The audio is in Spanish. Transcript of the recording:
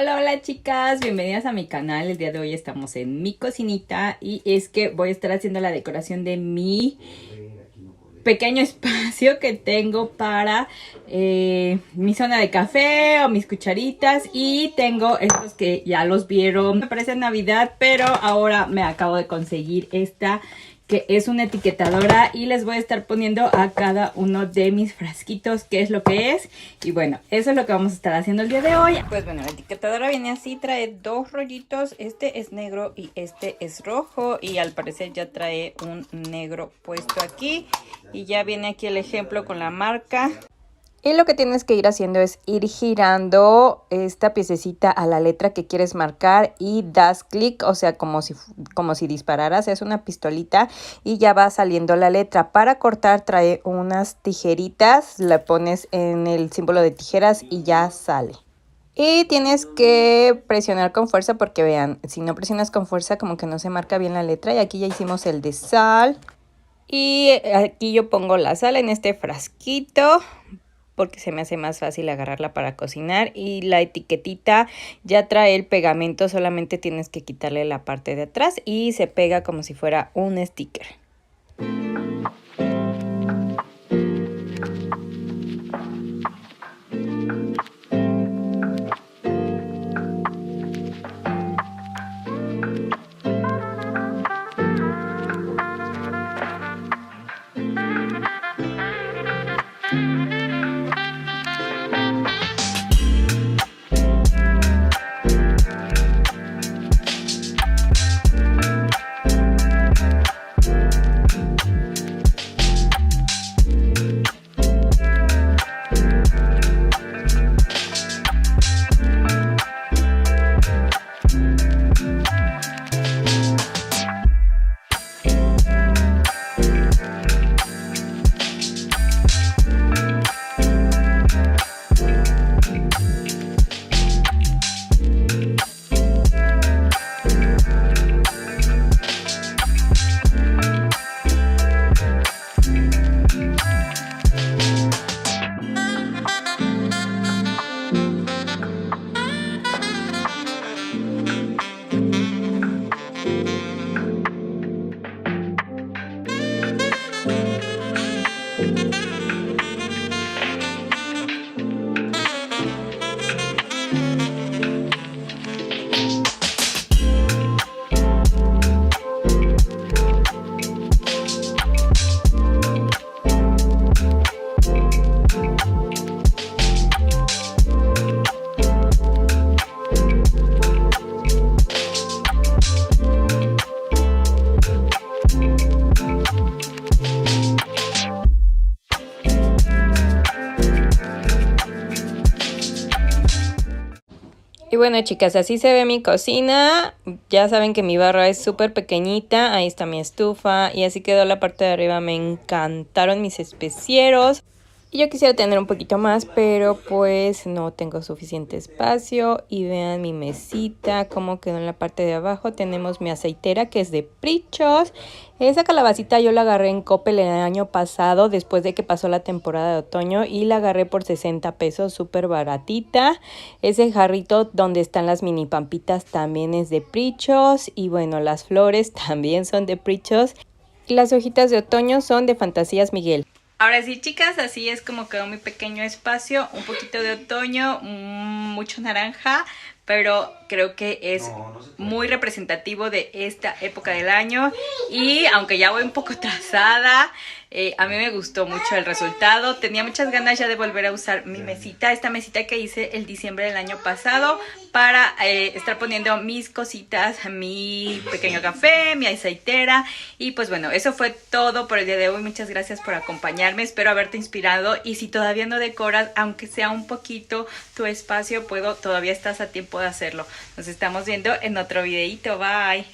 Hola, hola chicas, bienvenidas a mi canal. El día de hoy estamos en mi cocinita y es que voy a estar haciendo la decoración de mi pequeño espacio que tengo para mi zona de café o mis cucharitas. Y tengo estos que ya los vieron, me parece Navidad, pero ahora me acabo de conseguir esta que es una etiquetadora y les voy a estar poniendo a cada uno de mis frasquitos qué es lo que es. Y bueno, eso es lo que vamos a estar haciendo el día de hoy. Pues bueno, la etiquetadora viene así, trae dos rollitos, este es negro y este es rojo, y al parecer ya trae un negro puesto aquí y ya viene aquí el ejemplo con la marca. Y lo que tienes que ir haciendo es ir girando esta piececita a la letra que quieres marcar y das clic, o sea, como si dispararas, es una pistolita y ya va saliendo la letra. Para cortar trae unas tijeritas, la pones en el símbolo de tijeras y ya sale. Y tienes que presionar con fuerza porque vean, si no presionas con fuerza como que no se marca bien la letra. Y aquí ya hicimos el de sal. Y aquí yo pongo la sal en este frasquito porque se me hace más fácil agarrarla para cocinar. Y la etiquetita ya trae el pegamento, solamente tienes que quitarle la parte de atrás y se pega como si fuera un sticker. Y bueno chicas, así se ve mi cocina. Ya saben que mi barra es súper pequeñita. Ahí está mi estufa y así quedó la parte de arriba. Me encantaron mis especieros. Y yo quisiera tener un poquito más, pero pues no tengo suficiente espacio. Y vean mi mesita, cómo quedó en la parte de abajo. Tenemos mi aceitera que es de Prichos. Esa calabacita yo la agarré en Coppel el año pasado, después de que pasó la temporada de otoño. Y la agarré por 60 pesos, súper baratita. Ese jarrito donde están las mini pampitas también es de Prichos. Y bueno, las flores también son de Prichos. Y las hojitas de otoño son de Fantasías Miguel. Ahora sí, chicas, así es como quedó mi pequeño espacio. Un poquito de otoño, mucho naranja, pero creo que es muy representativo de esta época del año. Y aunque ya voy un poco atrasada, a mí me gustó mucho el resultado. Tenía muchas ganas ya de volver a usar mi mesita, esta mesita que hice el diciembre del año pasado, para estar poniendo mis cositas, mi pequeño café, mi aceitera. Y pues bueno, eso fue todo por el día de hoy. Muchas gracias por acompañarme, espero haberte inspirado. Y si todavía no decoras, aunque sea un poquito tu espacio, todavía estás a tiempo de hacerlo. Nos estamos viendo en otro videito, bye.